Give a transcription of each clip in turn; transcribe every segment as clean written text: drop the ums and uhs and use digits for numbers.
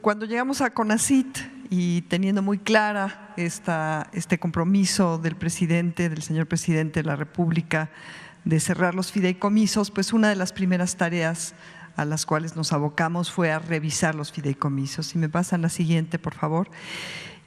cuando llegamos a CONACYT y teniendo muy clara este compromiso del señor presidente de la República de cerrar los fideicomisos, pues una de las primeras tareas a las cuales nos abocamos fue a revisar los fideicomisos. Si me pasan la siguiente, por favor.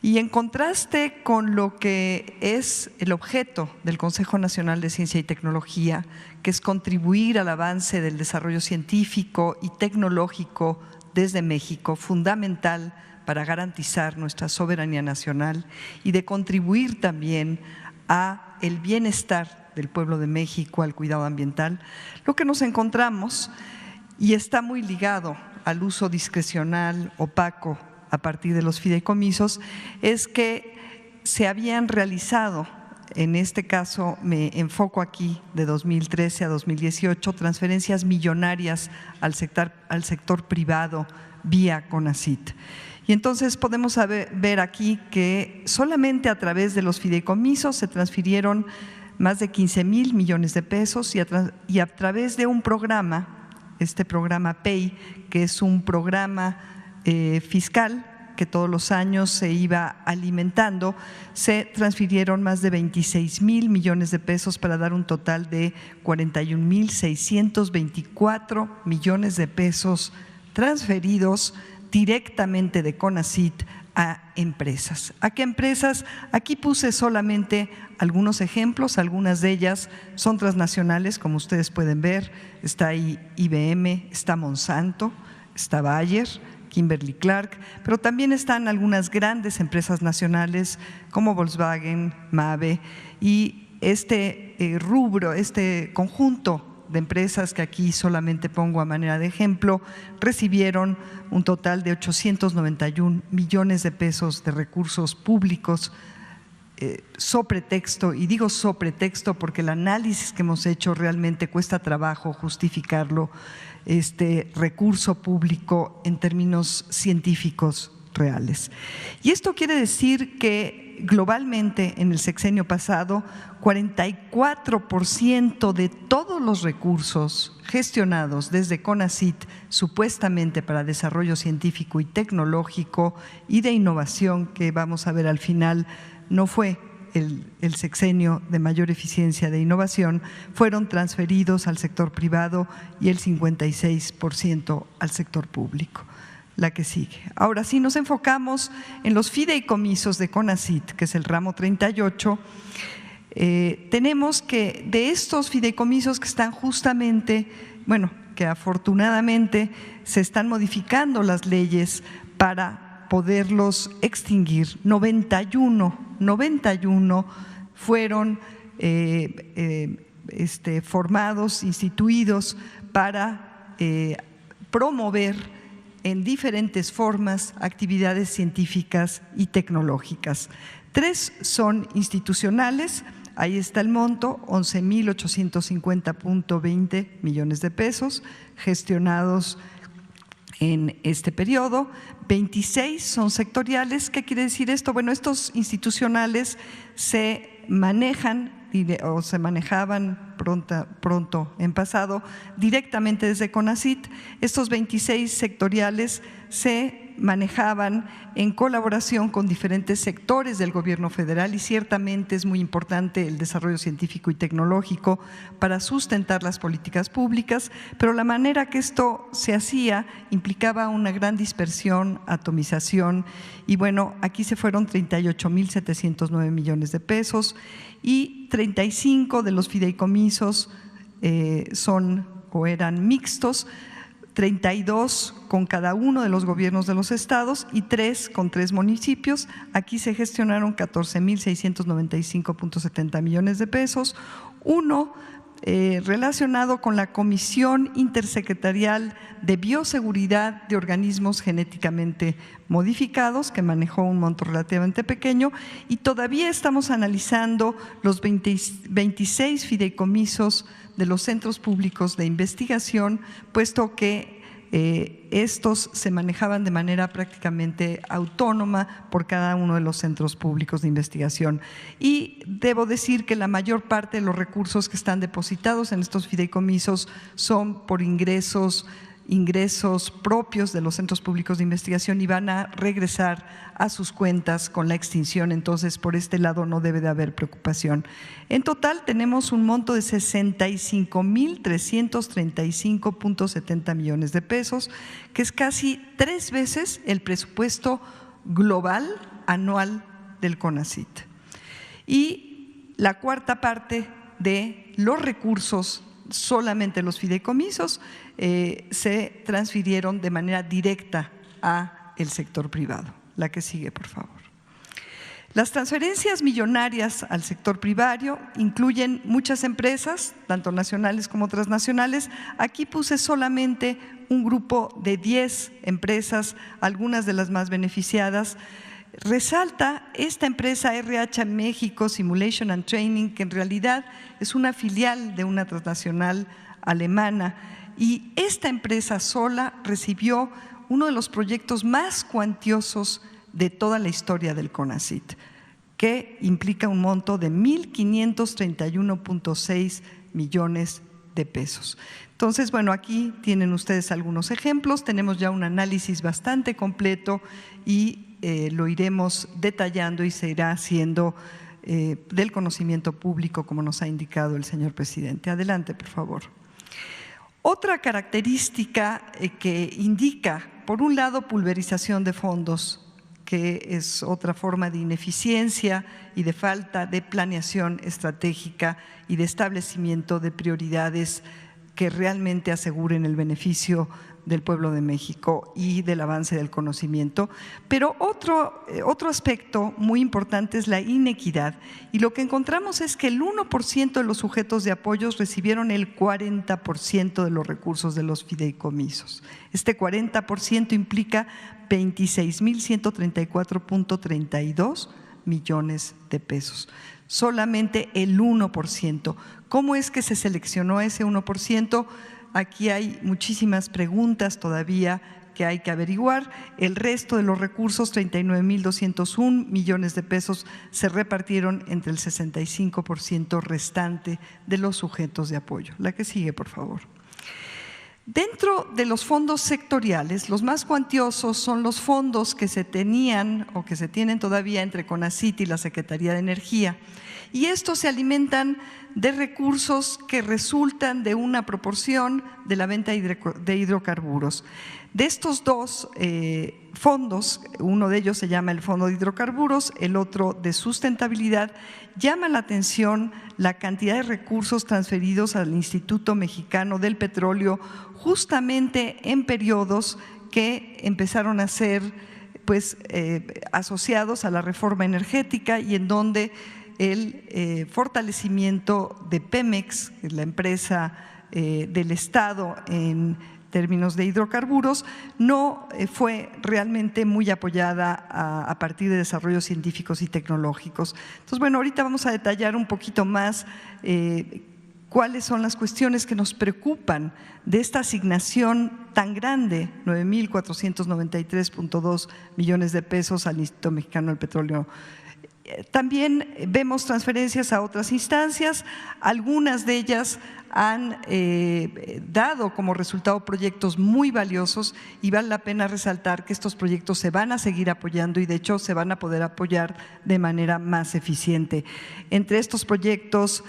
Y en contraste con lo que es el objeto del Consejo Nacional de Ciencia y Tecnología, que es contribuir al avance del desarrollo científico y tecnológico desde México, fundamental para garantizar nuestra soberanía nacional y de contribuir también a el bienestar del pueblo de México, al cuidado ambiental, lo que nos encontramos, y está muy ligado al uso discrecional, opaco, a partir de los fideicomisos, es que se habían realizado, en este caso me enfoco aquí de 2013 a 2018, transferencias millonarias al sector privado vía CONACYT. Y entonces podemos ver aquí que solamente a través de los fideicomisos se transfirieron más de 15,000 millones de pesos y a través de un programa, este programa PEI, que es un programa fiscal que todos los años se iba alimentando, se transfirieron más de 26,000 millones de pesos para dar un total de 41,624 millones de pesos transferidos directamente de CONACYT a empresas. ¿A qué empresas? Aquí puse solamente algunos ejemplos, algunas de ellas son transnacionales, como ustedes pueden ver, está ahí IBM, está Monsanto, está Bayer, Kimberly-Clark, pero también están algunas grandes empresas nacionales como Volkswagen, Mabe, y este rubro, este conjunto de empresas que aquí solamente pongo a manera de ejemplo, recibieron un total de 891 millones de pesos de recursos públicos sobre texto, y digo sobre texto porque el análisis que hemos hecho realmente cuesta trabajo justificarlo, este recurso público en términos científicos reales. Y esto quiere decir que globalmente en el sexenio pasado 44% de todos los recursos gestionados desde CONACYT supuestamente para desarrollo científico y tecnológico y de innovación, que vamos a ver al final no fue el sexenio de mayor eficiencia de innovación, fueron transferidos al sector privado y el 56% al sector público. La que sigue. Ahora, si nos enfocamos en los fideicomisos de CONACYT, que es el ramo 38, tenemos que de estos fideicomisos que están justamente, bueno, que afortunadamente se están modificando las leyes para poderlos extinguir, 91 fueron formados, instituidos para promover en diferentes formas actividades científicas y tecnológicas. 3 son institucionales, ahí está el monto, 11,850.20 millones de pesos gestionados en este periodo. 26 son sectoriales. ¿Qué quiere decir esto? Bueno, estos institucionales se manejan o se manejaban pronto en pasado directamente desde CONACYT. Estos 26 sectoriales se manejaban en colaboración con diferentes sectores del gobierno federal y ciertamente es muy importante el desarrollo científico y tecnológico para sustentar las políticas públicas, pero la manera que esto se hacía implicaba una gran dispersión, atomización, y bueno, aquí se fueron 38,709 millones de pesos y 35 de los fideicomisos son o eran mixtos, 32 con cada uno de los gobiernos de los estados y 3 con 3 municipios. Aquí se gestionaron 14,695.70 millones de pesos, uno relacionado con la Comisión Intersecretarial de Bioseguridad de Organismos Genéticamente Modificados, que manejó un monto relativamente pequeño, y todavía estamos analizando los 26 fideicomisos de los centros públicos de investigación, puesto que estos se manejaban de manera prácticamente autónoma por cada uno de los centros públicos de investigación. Y debo decir que la mayor parte de los recursos que están depositados en estos fideicomisos son por ingresos ingresos propios de los centros públicos de investigación y van a regresar a sus cuentas con la extinción. Entonces, por este lado no debe de haber preocupación. En total tenemos un monto de 65,335.70 millones de pesos, que es casi 3 veces el presupuesto global anual del CONACYT. Y la cuarta parte de los recursos, solamente los fideicomisos, se transfirieron de manera directa al sector privado. La que sigue, por favor. Las transferencias millonarias al sector privado incluyen muchas empresas, tanto nacionales como transnacionales. Aquí puse solamente un grupo de 10 empresas, algunas de las más beneficiadas. Resalta esta empresa RH México Simulation and Training, que en realidad es una filial de una transnacional alemana, y esta empresa sola recibió uno de los proyectos más cuantiosos de toda la historia del CONACYT, que implica un monto de 1,531.6 millones de pesos. Entonces, bueno, aquí tienen ustedes algunos ejemplos, tenemos ya un análisis bastante completo y lo iremos detallando y se irá haciendo del conocimiento público, como nos ha indicado el señor presidente. Adelante, por favor. Otra característica que indica, por un lado, pulverización de fondos, que es otra forma de ineficiencia y de falta de planeación estratégica y de establecimiento de prioridades que realmente aseguren el beneficio del pueblo de México y del avance del conocimiento. Pero otro aspecto muy importante es la inequidad, y lo que encontramos es que el 1% de los sujetos de apoyos recibieron el 40% de los recursos de los fideicomisos. Este 40% implica 26,134.32 millones de pesos. Solamente el 1%. ¿Cómo es que se seleccionó ese 1%? Aquí hay muchísimas preguntas todavía que hay que averiguar. El resto de los recursos, 39,201 millones de pesos, se repartieron entre el 65% restante de los sujetos de apoyo. La que sigue, por favor. Dentro de los fondos sectoriales, los más cuantiosos son los fondos que se tenían o que se tienen todavía entre CONACYT y la Secretaría de Energía. Y estos se alimentan de recursos que resultan de una proporción de la venta de hidrocarburos. De estos dos fondos, uno de ellos se llama el Fondo de Hidrocarburos, el otro de Sustentabilidad, llama la atención la cantidad de recursos transferidos al Instituto Mexicano del Petróleo, justamente en periodos que empezaron a ser asociados a la reforma energética y en donde el fortalecimiento de Pemex, la empresa del Estado en términos de hidrocarburos, no fue realmente muy apoyada a partir de desarrollos científicos y tecnológicos. Entonces, bueno, ahorita vamos a detallar un poquito más cuáles son las cuestiones que nos preocupan de esta asignación tan grande, 9,493.2 millones de pesos al Instituto Mexicano del Petróleo. También vemos transferencias a otras instancias, algunas de ellas han dado como resultado proyectos muy valiosos y vale la pena resaltar que estos proyectos se van a seguir apoyando y de hecho se van a poder apoyar de manera más eficiente. Entre estos proyectos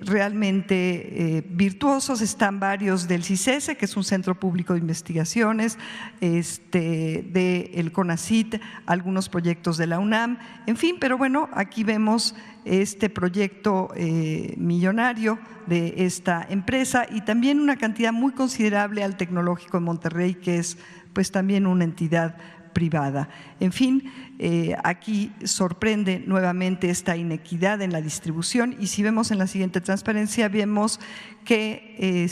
realmente virtuosos están varios del CICESE, que es un centro público de investigaciones, del CONACYT, algunos proyectos de la UNAM, en fin, pero bueno, aquí vemos este proyecto millonario de esta empresa y también una cantidad muy considerable al Tecnológico de Monterrey, que es pues también una entidad privada. En fin, aquí sorprende nuevamente esta inequidad en la distribución y si vemos en la siguiente transparencia vemos que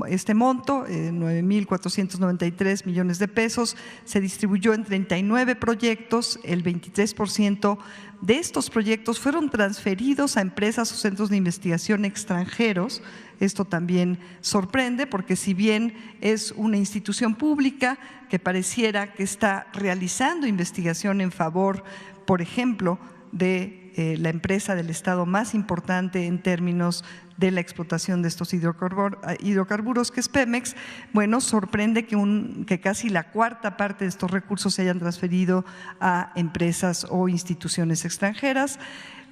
este monto, 9,493 millones de pesos, se distribuyó en 39 proyectos, el 23% de estos proyectos fueron transferidos a empresas o centros de investigación extranjeros. Esto también sorprende porque si bien es una institución pública que pareciera que está realizando investigación en favor, por ejemplo, de la empresa del Estado más importante en términos de la explotación de estos hidrocarburos, que es Pemex. Bueno, sorprende que casi la cuarta parte de estos recursos se hayan transferido a empresas o instituciones extranjeras.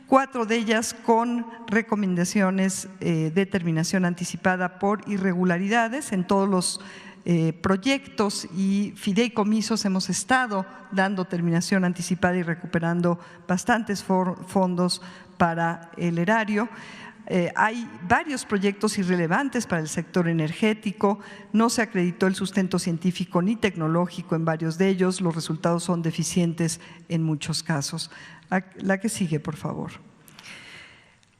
4 de ellas con recomendaciones de terminación anticipada por irregularidades. En todos los proyectos y fideicomisos hemos estado dando terminación anticipada y recuperando bastantes fondos para el erario. Hay varios proyectos irrelevantes para el sector energético, no se acreditó el sustento científico ni tecnológico en varios de ellos, los resultados son deficientes en muchos casos. La que sigue, por favor.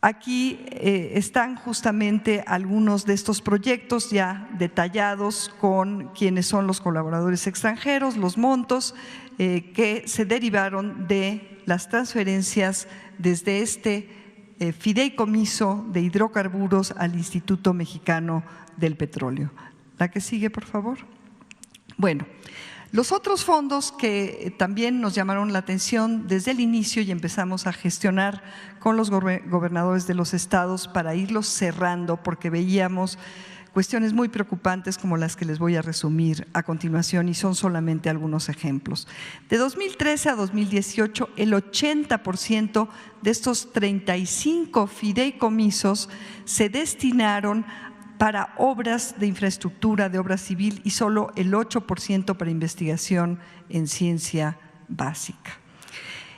Aquí están justamente algunos de estos proyectos ya detallados con quiénes son los colaboradores extranjeros, los montos que se derivaron de las transferencias desde este fideicomiso de hidrocarburos al Instituto Mexicano del Petróleo. La que sigue, por favor. Bueno, los otros fondos que también nos llamaron la atención desde el inicio y empezamos a gestionar con los gobernadores de los estados para irlos cerrando, porque veíamos cuestiones muy preocupantes como las que les voy a resumir a continuación y son solamente algunos ejemplos. De 2013 a 2018, el 80% de estos 35 fideicomisos se destinaron para obras de infraestructura, de obra civil y solo el 8% para investigación en ciencia básica.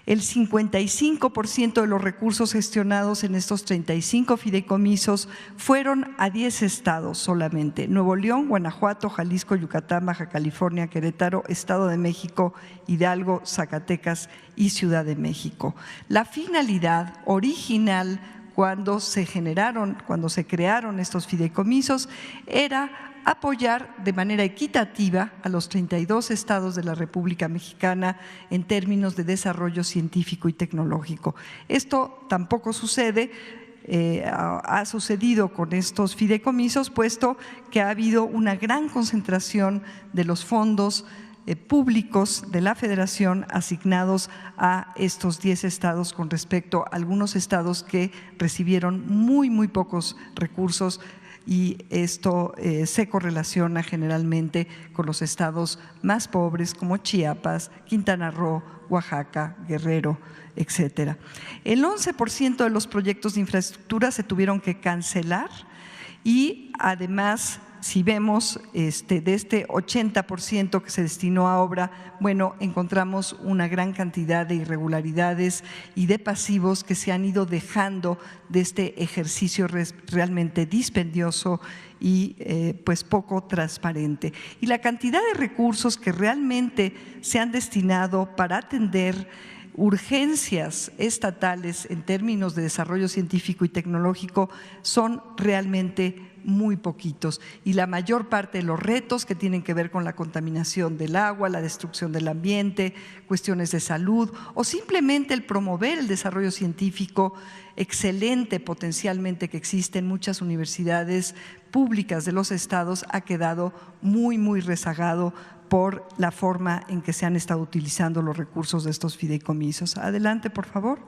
El 55% de los recursos gestionados en estos 35 fideicomisos fueron a 10 estados solamente: Nuevo León, Guanajuato, Jalisco, Yucatán, Baja California, Querétaro, Estado de México, Hidalgo, Zacatecas y Ciudad de México. La finalidad original cuando se crearon estos fideicomisos era apoyar de manera equitativa a los 32 estados de la República Mexicana en términos de desarrollo científico y tecnológico. Esto tampoco sucede, ha sucedido con estos fideicomisos, puesto que ha habido una gran concentración de los fondos públicos de la Federación asignados a estos 10 estados con respecto a algunos estados que recibieron muy pocos recursos, y esto se correlaciona generalmente con los estados más pobres como Chiapas, Quintana Roo, Oaxaca, Guerrero, etcétera. El 11% de los proyectos de infraestructura se tuvieron que cancelar y además, si vemos de este 80% que se destinó a obra, bueno, encontramos una gran cantidad de irregularidades y de pasivos que se han ido dejando de este ejercicio realmente dispendioso y pues poco transparente. Y la cantidad de recursos que realmente se han destinado para atender urgencias estatales en términos de desarrollo científico y tecnológico son realmente muy poquitos, y la mayor parte de los retos que tienen que ver con la contaminación del agua, la destrucción del ambiente, cuestiones de salud o simplemente el promover el desarrollo científico excelente potencialmente que existe en muchas universidades públicas de los estados ha quedado muy rezagado por la forma en que se han estado utilizando los recursos de estos fideicomisos. Adelante, por favor.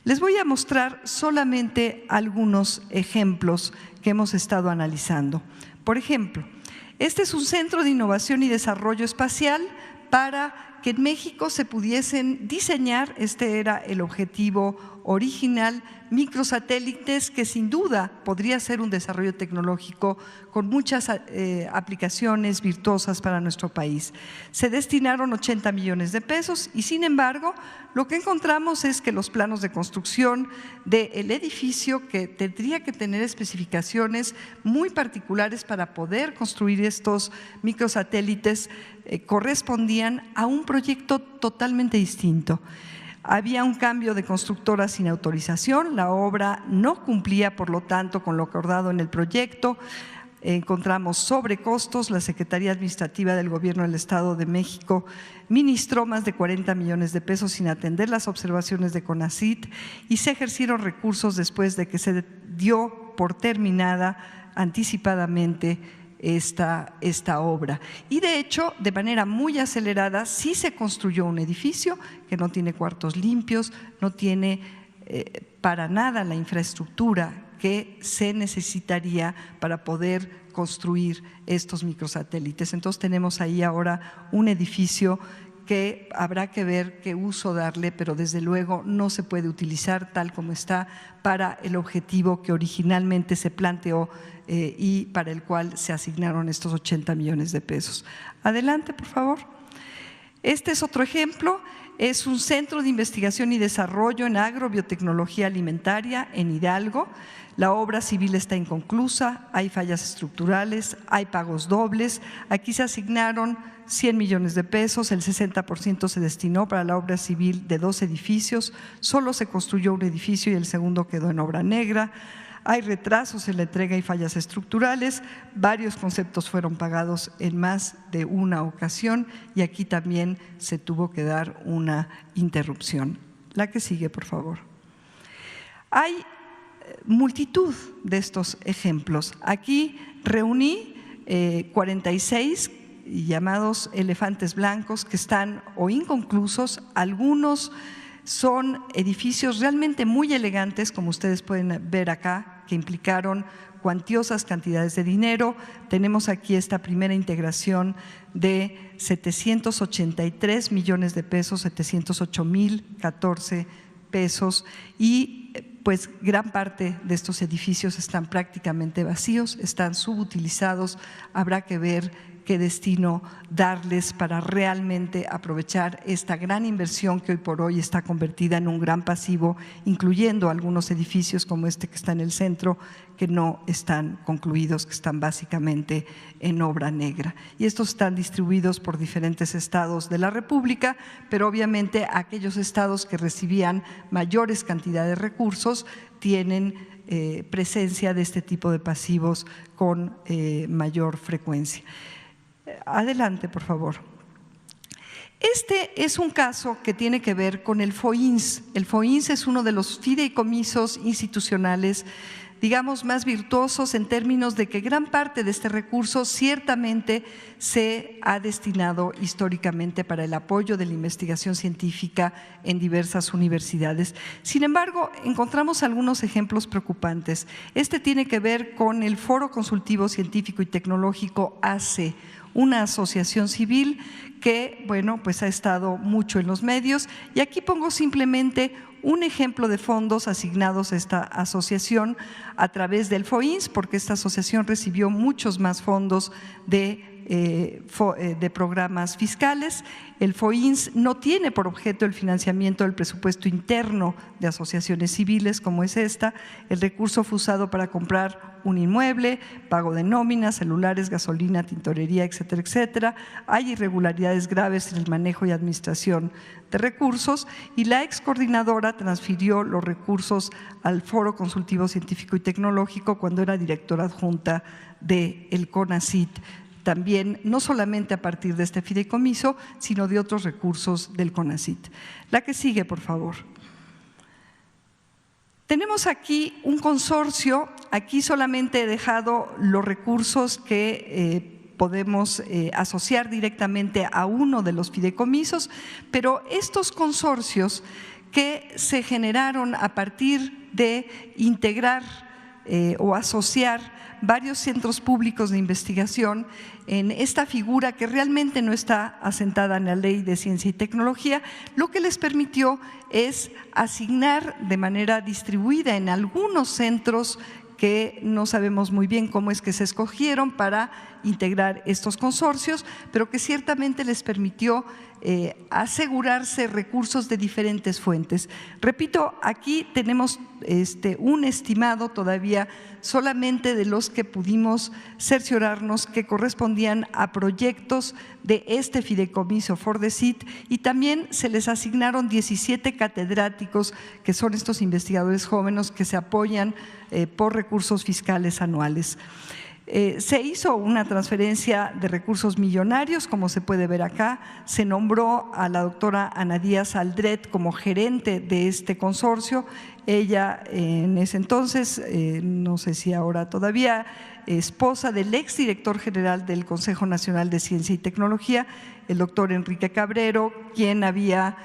Les voy a mostrar solamente algunos ejemplos que hemos estado analizando. Por ejemplo, este es un centro de innovación y desarrollo espacial para que en México se pudiesen diseñar, este era el objetivo original, microsatélites que sin duda podría ser un desarrollo tecnológico con muchas aplicaciones virtuosas para nuestro país. Se destinaron 80 millones de pesos y sin embargo lo que encontramos es que los planos de construcción del edificio, que tendría que tener especificaciones muy particulares para poder construir estos microsatélites, correspondían a un proyecto totalmente distinto. Había un cambio de constructora sin autorización, la obra no cumplía, por lo tanto, con lo acordado en el proyecto. Encontramos sobrecostos, la Secretaría Administrativa del Gobierno del Estado de México ministró más de 40 millones de pesos sin atender las observaciones de CONACYT y se ejercieron recursos después de que se dio por terminada anticipadamente esta obra. Y de hecho, de manera muy acelerada, sí se construyó un edificio que no tiene cuartos limpios, no tiene para nada la infraestructura que se necesitaría para poder construir estos microsatélites. Entonces tenemos ahí ahora un edificio que habrá que ver qué uso darle, pero desde luego no se puede utilizar tal como está para el objetivo que originalmente se planteó y para el cual se asignaron estos 80 millones de pesos. Adelante, por favor. Este es otro ejemplo. Es un centro de investigación y desarrollo en agrobiotecnología alimentaria en Hidalgo. La obra civil está inconclusa, hay fallas estructurales, hay pagos dobles. Aquí se asignaron 100 millones de pesos, el 60% se destinó para la obra civil de 2 edificios, solo se construyó un edificio y el segundo quedó en obra negra. Hay retrasos en la entrega y fallas estructurales, varios conceptos fueron pagados en más de una ocasión y aquí también se tuvo que dar una interrupción. La que sigue, por favor. Hay multitud de estos ejemplos. Aquí reuní 46 llamados elefantes blancos que están o inconclusos, algunos son edificios realmente muy elegantes, como ustedes pueden ver acá, que implicaron cuantiosas cantidades de dinero. Tenemos aquí esta primera integración de 783 millones de pesos, 708,014 pesos y pues gran parte de estos edificios están prácticamente vacíos, están subutilizados, habrá que ver qué destino darles para realmente aprovechar esta gran inversión que hoy por hoy está convertida en un gran pasivo, incluyendo algunos edificios como este que está en el centro, que no están concluidos, que están básicamente en obra negra. Y estos están distribuidos por diferentes estados de la República, pero obviamente aquellos estados que recibían mayores cantidades de recursos tienen presencia de este tipo de pasivos con mayor frecuencia. Adelante, por favor. Este es un caso que tiene que ver con el FOINS. El FOINS es uno de los fideicomisos institucionales, digamos, más virtuosos en términos de que gran parte de este recurso ciertamente se ha destinado históricamente para el apoyo de la investigación científica en diversas universidades. Sin embargo, encontramos algunos ejemplos preocupantes. Este tiene que ver con el Foro Consultivo Científico y Tecnológico ACE, una asociación civil que, bueno, pues ha estado mucho en los medios. Y aquí pongo simplemente un ejemplo de fondos asignados a esta asociación a través del FOINS, porque esta asociación recibió muchos más fondos de programas fiscales. El FOINS no tiene por objeto el financiamiento del presupuesto interno de asociaciones civiles como es esta. El recurso fue usado para comprar un inmueble, pago de nóminas, celulares, gasolina, tintorería, etcétera, etcétera. Hay irregularidades graves en el manejo y administración de recursos y la ex coordinadora transfirió los recursos al Foro Consultivo Científico y Tecnológico cuando era directora adjunta del CONACYT. También, no solamente a partir de este fideicomiso, sino de otros recursos del CONACYT. La que sigue, por favor. Tenemos aquí un consorcio, aquí solamente he dejado los recursos que podemos asociar directamente a uno de los fideicomisos, pero estos consorcios que se generaron a partir de integrar o asociar varios centros públicos de investigación en esta figura que realmente no está asentada en la Ley de Ciencia y Tecnología, lo que les permitió es asignar de manera distribuida en algunos centros que no sabemos muy bien cómo es que se escogieron para integrar estos consorcios, pero que ciertamente les permitió asegurarse recursos de diferentes fuentes. Repito, aquí tenemos un estimado todavía solamente de los que pudimos cerciorarnos que correspondían a proyectos de este fideicomiso FORDECYT y también se les asignaron 17 catedráticos que son estos investigadores jóvenes que se apoyan por recursos fiscales anuales. Se hizo una transferencia de recursos millonarios, como se puede ver acá. Se nombró a la doctora Ana Díaz Aldret como gerente de este consorcio. Ella en ese entonces, no sé si ahora todavía, esposa del exdirector general del Consejo Nacional de Ciencia y Tecnología, el doctor Enrique Cabrero, quien había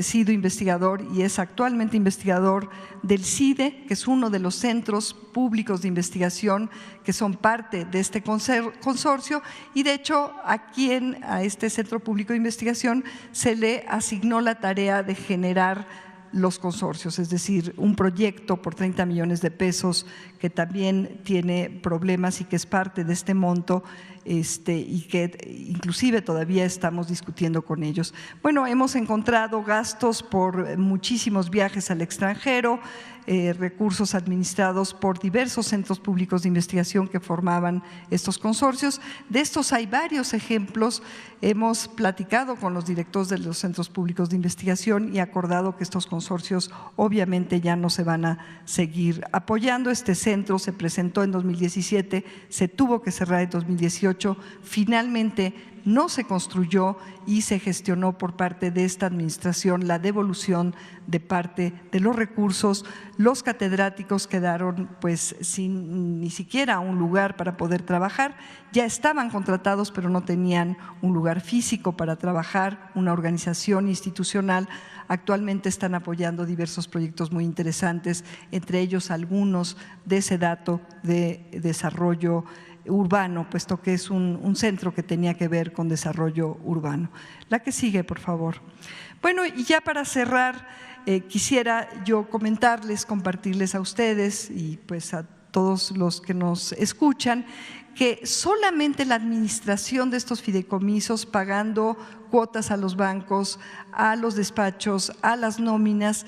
sido investigador y es actualmente investigador del CIDE, que es uno de los centros públicos de investigación que son parte de este consorcio, y de hecho a este centro público de investigación se le asignó la tarea de generar los consorcios, es decir, un proyecto por 30 millones de pesos que también tiene problemas y que es parte de este monto y que inclusive todavía estamos discutiendo con ellos. Bueno, hemos encontrado gastos por muchísimos viajes al extranjero, recursos administrados por diversos centros públicos de investigación que formaban estos consorcios. De estos hay varios ejemplos. Hemos platicado con los directores de los centros públicos de investigación y acordado que estos consorcios obviamente ya no se van a seguir apoyando. Este centro se presentó en 2017, se tuvo que cerrar en 2018, finalmente no se construyó y se gestionó por parte de esta administración la devolución de parte de los recursos. Los catedráticos quedaron pues sin ni siquiera un lugar para poder trabajar, ya estaban contratados pero no tenían un lugar físico para trabajar, una organización institucional. Actualmente están apoyando diversos proyectos muy interesantes, entre ellos algunos de SEDATO de desarrollo urbano, puesto que es un centro que tenía que ver con desarrollo urbano. La que sigue, por favor. Bueno, y ya para cerrar, quisiera yo compartirles a ustedes y pues a todos los que nos escuchan, que solamente la administración de estos fideicomisos, pagando cuotas a los bancos, a los despachos, a las nóminas,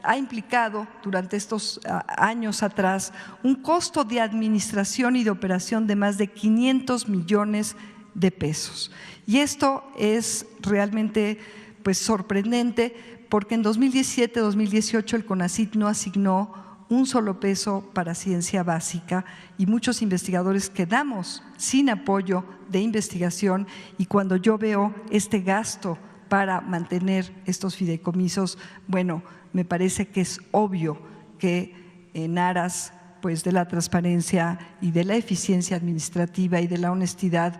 ha implicado durante estos años atrás un costo de administración y de operación de más de 500 millones de pesos. Y esto es realmente pues sorprendente, porque en 2017-2018 el CONACYT no asignó un solo peso para ciencia básica y muchos investigadores quedamos sin apoyo de investigación, y cuando yo veo este gasto para mantener estos fideicomisos, bueno, me parece que es obvio que en aras pues de la transparencia y de la eficiencia administrativa y de la honestidad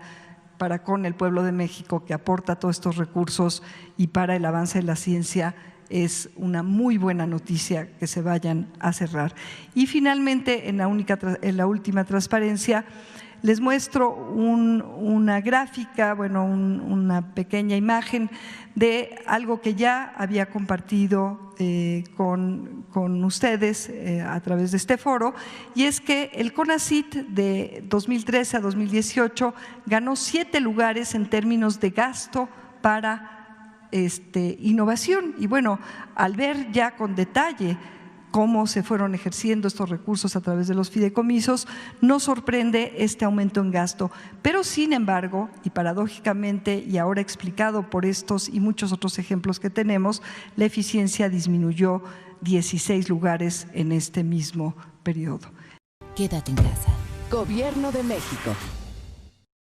para con el pueblo de México, que aporta todos estos recursos, y para el avance de la ciencia, es una muy buena noticia que se vayan a cerrar. Y finalmente, en la última transparencia, les muestro una gráfica, bueno, una pequeña imagen de algo que ya había compartido con ustedes a través de este foro, y es que el CONACYT de 2013 a 2018 ganó 7 lugares en términos de gasto para innovación. Y bueno, al ver ya con detalle cómo se fueron ejerciendo estos recursos a través de los fideicomisos, nos sorprende este aumento en gasto. Pero sin embargo, y paradójicamente, y ahora explicado por estos y muchos otros ejemplos que tenemos, la eficiencia disminuyó 16 lugares en este mismo periodo. Quédate en casa. Gobierno de México.